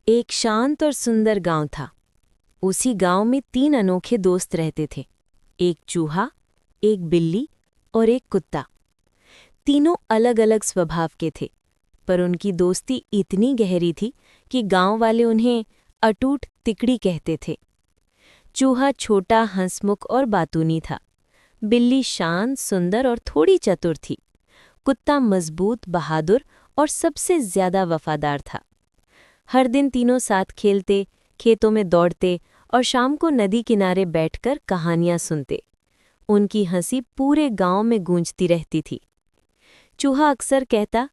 एक शांत और सुंदर गांव था। उसी गांव में 3 अनोखे दोस्त रहते थे। एक चूहा, एक बिल्ली और एक कुत्ता। तीनों अलग-अलग स्वभाव के थे, पर उनकी दोस्ती इतनी गहरी थी कि गांव वाले उन्हें अटूट तिकड़ी कहते थे। चूहा छोटा, हंसमुख और बातूनी था। बिल्ली शांत, सुंदर और थोड़ी चतुर थी। कुत्ता मजबूत, बहादुर और सबसे ज्यादा वफादार था। हर दिन तीनों साथ खेलते, खेतों में दौड़ते और शाम को नदी किनारे बैठकर कहानियां सुनते। उनकी हंसी पूरे गांव में गूंजती रहती थी। चूहा अक्सर कहता,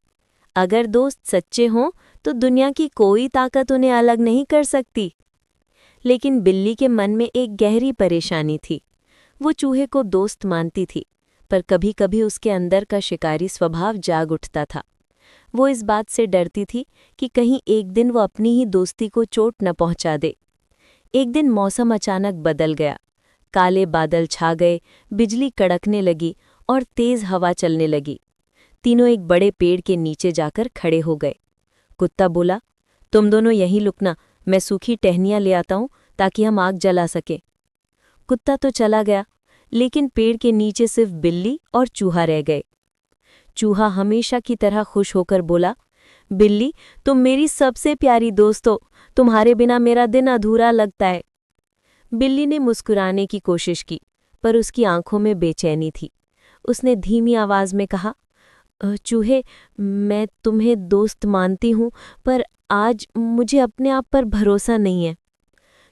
अगर दोस्त सच्चे हों तो दुनिया की कोई ताकत उन्हें अलग नहीं कर सकती। लेकिन बिल्ली के मन में एक गहरी परेशानी थी। वो चूहे को दोस्त मानती थी, पर कभी-कभी उसके अंदर का शिकारी स्वभाव जाग उठता था। वो इस बात से डरती थी कि कहीं एक दिन वो अपनी ही दोस्ती को चोट न पहुंचा दे। एक दिन मौसम अचानक बदल गया। काले बादल छा गए, बिजली कड़कने लगी और तेज हवा चलने लगी। तीनों एक बड़े पेड़ के नीचे जाकर खड़े हो गए। कुत्ता बोला, तुम दोनों यहीं लुकना, मैं सूखी टहनियां ले आता हूं ताकि हम आग जला सके। कुत्ता तो चला गया, लेकिन पेड़ के नीचे सिर्फ बिल्ली और चूहा रह गए। चूहा हमेशा की तरह खुश होकर बोला, बिल्ली, तुम मेरी सबसे प्यारी दोस्त हो, तुम्हारे बिना मेरा दिन अधूरा लगता है। बिल्ली ने मुस्कुराने की कोशिश की, पर उसकी आंखों में बेचैनी थी। उसने धीमी आवाज में कहा, चूहे, मैं तुम्हें दोस्त मानती हूं, पर आज मुझे अपने आप पर भरोसा नहीं है।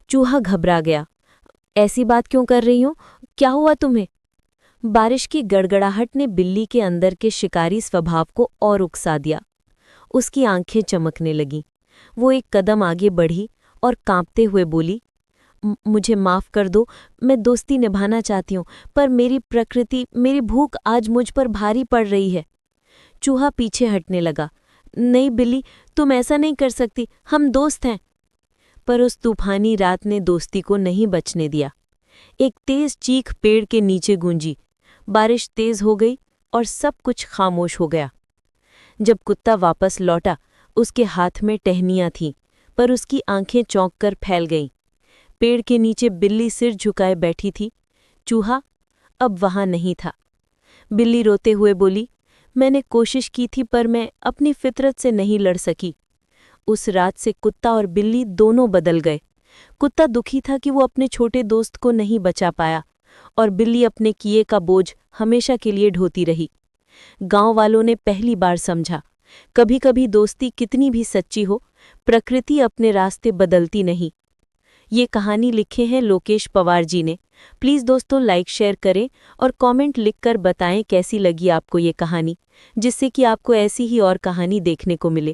चूहा घबरा गया। ऐसी बात क्यों कर रही हो? क्या हुआ तुम्हें? बारिश की गड़गड़ाहट ने बिल्ली के अंदर के शिकारी स्वभाव को और उकसा दिया। उसकी आंखें चमकने लगीं। वो एक कदम आगे बढ़ी और कांपते हुए बोली, मुझे माफ कर दो, मैं दोस्ती निभाना चाहती हूँ, पर मेरी प्रकृति, मेरी भूख आज मुझ पर भारी पड़ रही है। चूहा पीछे हटने लगा। नहीं बिल्ली, तुम ऐसा नहीं कर सकती, हम दोस्त हैं। पर उस तूफानी रात ने दोस्ती को नहीं बचने दिया। एक तेज चीख पेड़ के नीचे गूंजी। बारिश तेज हो गई और सब कुछ खामोश हो गया। जब कुत्ता वापस लौटा, उसके हाथ में टहनियां थीं, पर उसकी आंखें चौंक कर फैल गईं। पेड़ के नीचे बिल्ली सिर झुकाए बैठी थी। चूहा अब वहां नहीं था। बिल्ली रोते हुए बोली, मैंने कोशिश की थी, पर मैं अपनी फितरत से नहीं लड़ सकी। उस रात से कुत्ता और बिल्ली दोनों बदल गए। कुत्ता दुखी था कि वो अपने छोटे दोस्त को नहीं बचा पाया, और बिल्ली अपने किए का बोझ हमेशा के लिए ढोती रही। गांव वालों ने पहली बार समझा, कभी-कभी दोस्ती कितनी भी सच्ची हो, प्रकृति अपने रास्ते बदलती नहीं। ये कहानी लिखे हैं लोकेश पवार जी ने। प्लीज़ दोस्तों लाइक शेयर करें और कमेंट लिखकर बताएं कैसी लगी आपको ये कहानी, जिससे कि आपको ऐसी ही और कहानी देखने को मिले।